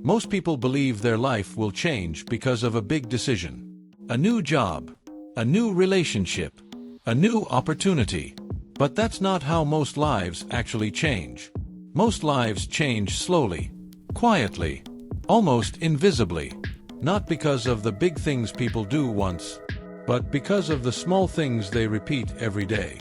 Most people believe their life will change because of a big decision. A new job, a new relationship, a new opportunity. But that's not how most lives actually change. Most lives change slowly, quietly, almost invisibly. Not because of the big things people do once, but because of the small things they repeat every day.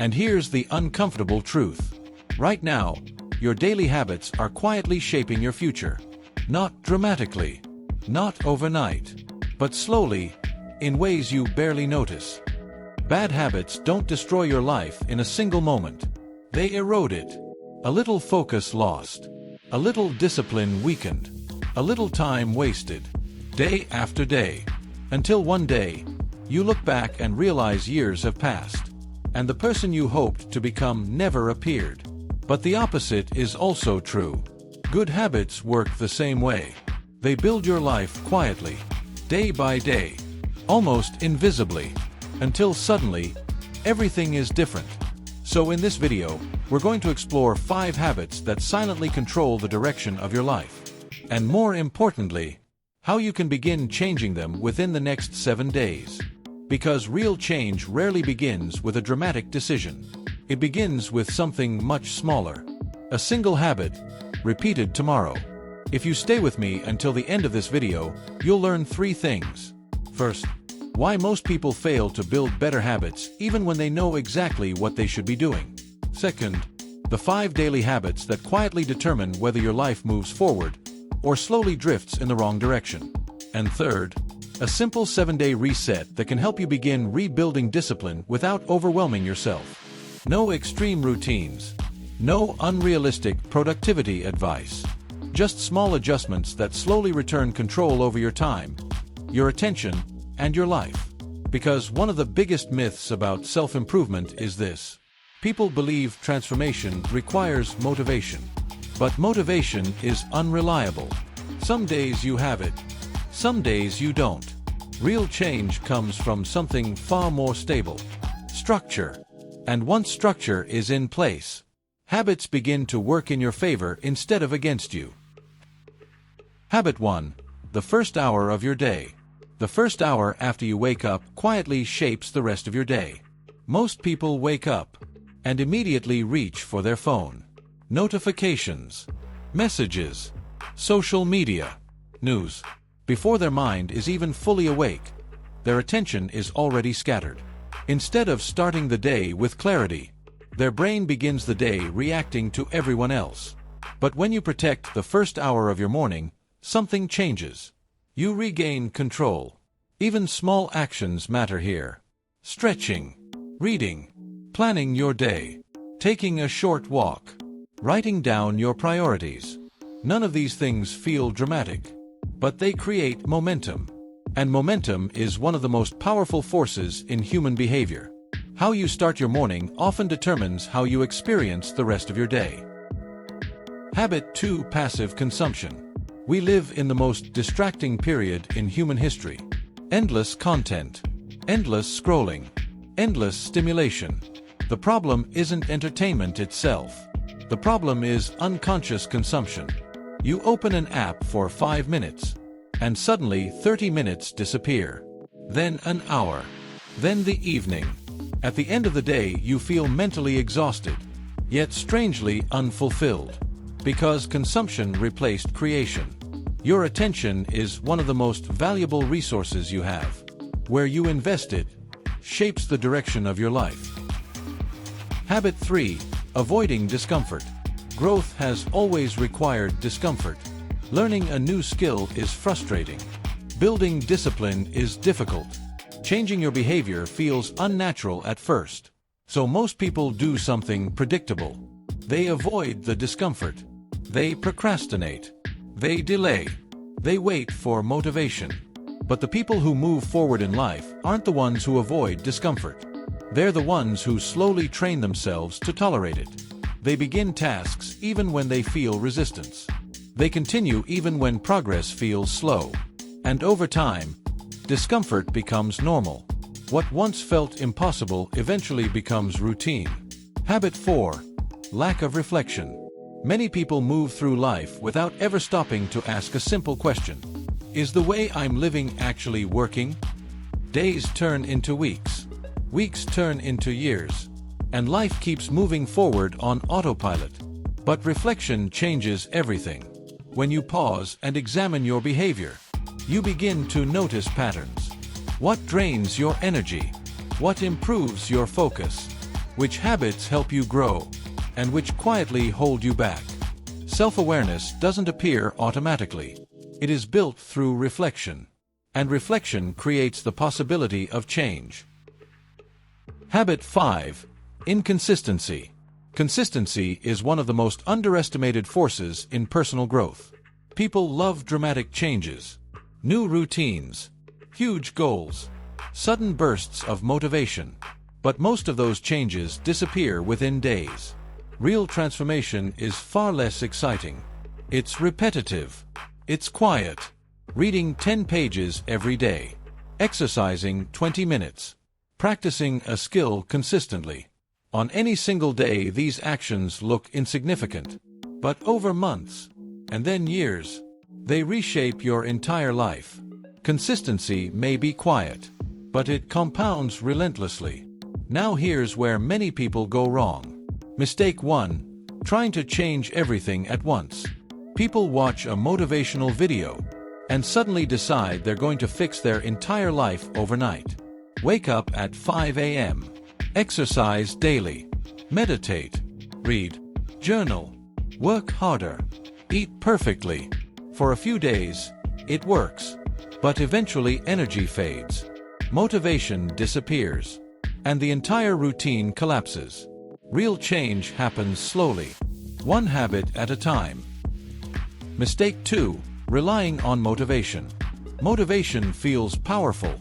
And here's the uncomfortable truth. Right now, your daily habits are quietly shaping your future. Not dramatically, not overnight, but slowly, in ways you barely notice. Bad habits don't destroy your life in a single moment. They erode it. A little focus lost, a little discipline weakened, a little time wasted, day after day, until one day, you look back and realize years have passed, and the person you hoped to become never appeared. But the opposite is also true. Good habits work the same way. They build your life quietly, day by day, almost invisibly, until suddenly, everything is different. So in this video, we're going to explore 5 habits that silently control the direction of your life. And more importantly, how you can begin changing them within the next 7 days. Because real change rarely begins with a dramatic decision. It begins with something much smaller. A single habit, repeated tomorrow. If you stay with me until the end of this video, you'll learn 3 things. First, why most people fail to build better habits even when they know exactly what they should be doing. Second, the 5 daily habits that quietly determine whether your life moves forward or slowly drifts in the wrong direction. And third, a simple 7-day reset that can help you begin rebuilding discipline without overwhelming yourself. No extreme routines. No unrealistic productivity advice. Just small adjustments that slowly return control over your time, your attention, and your life. Because one of the biggest myths about self-improvement is this. People believe transformation requires motivation. But motivation is unreliable. Some days you have it, some days you don't. Real change comes from something far more stable. Structure. And once structure is in place, habits begin to work in your favor instead of against you. Habit 1. The first hour of your day. The first hour after you wake up quietly shapes the rest of your day. Most people wake up and immediately reach for their phone. Notifications, messages, social media, news. Before their mind is even fully awake, their attention is already scattered. Instead of starting the day with clarity, their brain begins the day reacting to everyone else. But when you protect the first hour of your morning, something changes. You regain control. Even small actions matter here. Stretching, reading, planning your day, taking a short walk, writing down your priorities. None of these things feel dramatic, but they create momentum. And momentum is one of the most powerful forces in human behavior. How you start your morning often determines how you experience the rest of your day. Habit 2. Passive consumption. We live in the most distracting period in human history. Endless content, endless scrolling, endless stimulation. The problem isn't entertainment itself. The problem is unconscious consumption. You open an app for 5 minutes, and suddenly 30 minutes disappear. Then an hour. Then the evening. At the end of the day, you feel mentally exhausted, yet strangely unfulfilled. Because consumption replaced creation. Your attention is one of the most valuable resources you have. Where you invest it shapes the direction of your life. Habit 3. Avoiding discomfort. Growth has always required discomfort. Learning a new skill is frustrating. Building discipline is difficult. Changing your behavior feels unnatural at first. So most people do something predictable. They avoid the discomfort. They procrastinate. They delay. They wait for motivation. But the people who move forward in life aren't the ones who avoid discomfort. They're the ones who slowly train themselves to tolerate it. They begin tasks even when they feel resistance. They continue even when progress feels slow. And over time, discomfort becomes normal. What once felt impossible eventually becomes routine. Habit 4. Lack of reflection. Many people move through life without ever stopping to ask a simple question. Is the way I'm living actually working? Days turn into weeks. Weeks turn into years. And life keeps moving forward on autopilot. But reflection changes everything. When you pause and examine your behavior, you begin to notice patterns. What drains your energy? What improves your focus? Which habits help you grow? And which quietly hold you back? Self-awareness doesn't appear automatically. It is built through reflection. And reflection creates the possibility of change. Habit 5. Inconsistency. Consistency is one of the most underestimated forces in personal growth. People love dramatic changes, new routines, huge goals, sudden bursts of motivation. But most of those changes disappear within days. Real transformation is far less exciting. It's repetitive. It's quiet. Reading 10 pages every day. Exercising 20 minutes. Practicing a skill consistently. On any single day, these actions look insignificant. But over months, and then years, they reshape your entire life. Consistency may be quiet, but it compounds relentlessly. Now here's where many people go wrong. Mistake 1. Trying to change everything at once. People watch a motivational video and suddenly decide they're going to fix their entire life overnight. Wake up at 5 a.m. Exercise daily. Meditate. Read. Journal. Work harder. Eat perfectly. For a few days, it works. But eventually energy fades. Motivation disappears. And the entire routine collapses. Real change happens slowly. One habit at a time. Mistake 2. Relying on motivation. Motivation feels powerful,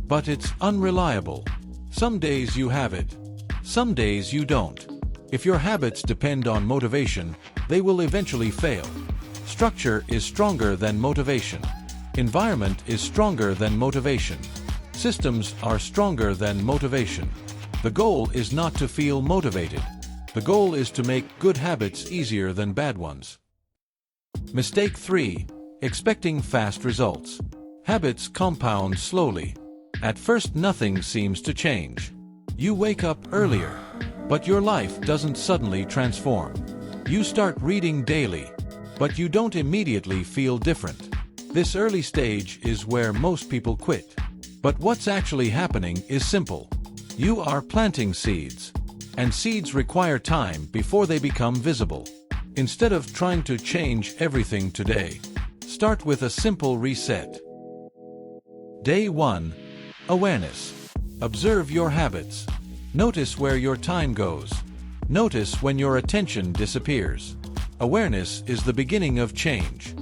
but it's unreliable. Some days you have it. Some days you don't. If your habits depend on motivation, they will eventually fail. Structure is stronger than motivation. Environment is stronger than motivation. Systems are stronger than motivation. The goal is not to feel motivated. The goal is to make good habits easier than bad ones. Mistake 3. Expecting fast results. Habits compound slowly. At first, nothing seems to change. You wake up earlier, but your life doesn't suddenly transform. You start reading daily, but you don't immediately feel different. This early stage is where most people quit. But what's actually happening is simple. You are planting seeds, and seeds require time before they become visible. Instead of trying to change everything today, start with a simple reset. Day 1. Awareness. Observe your habits. Notice where your time goes. Notice when your attention disappears. Awareness is the beginning of change.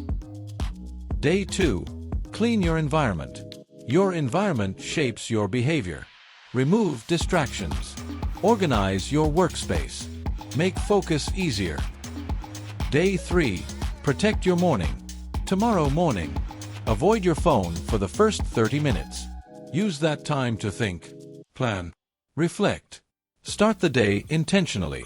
Day 2. Clean your environment. Your environment shapes your behavior. Remove distractions. Organize your workspace. Make focus easier. Day 3. Protect your morning. Tomorrow morning, avoid your phone for the first 30 minutes. Use that time to think, plan, reflect. Start the day intentionally.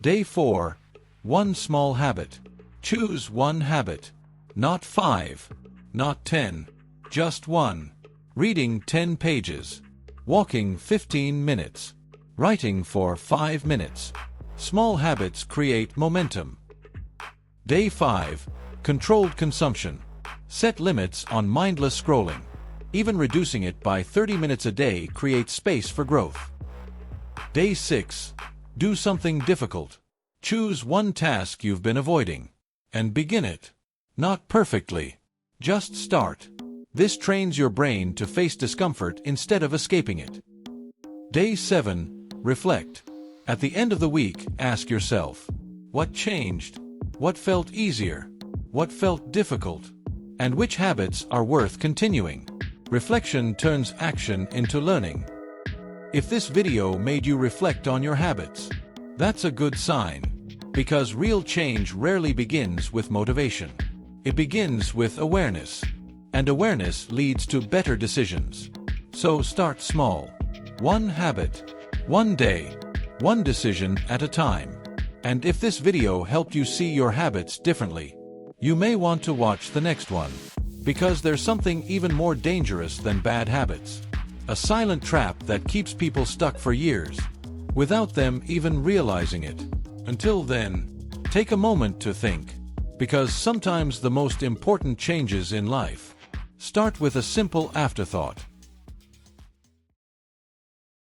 Day 4. One small habit. Choose one habit. Not 5, not 10, just one. Reading 10 pages. Walking 15 minutes. Writing for 5 minutes. Small habits create momentum. Day 5. Controlled consumption. Set limits on mindless scrolling. Even reducing it by 30 minutes a day creates space for growth. Day 6. Do something difficult. Choose one task you've been avoiding and begin it. Not perfectly. Just start. This trains your brain to face discomfort instead of escaping it. Day 7. Reflect. At the end of the week, ask yourself, what changed? What felt easier? What felt difficult? And which habits are worth continuing? Reflection turns action into learning. If this video made you reflect on your habits, that's a good sign, because real change rarely begins with motivation. It begins with awareness, and awareness leads to better decisions. So start small. One habit, one day, one decision at a time. And if this video helped you see your habits differently, you may want to watch the next one. Because there's something even more dangerous than bad habits. A silent trap that keeps people stuck for years, without them even realizing it. Until then, take a moment to think. Because sometimes the most important changes in life start with a simple afterthought.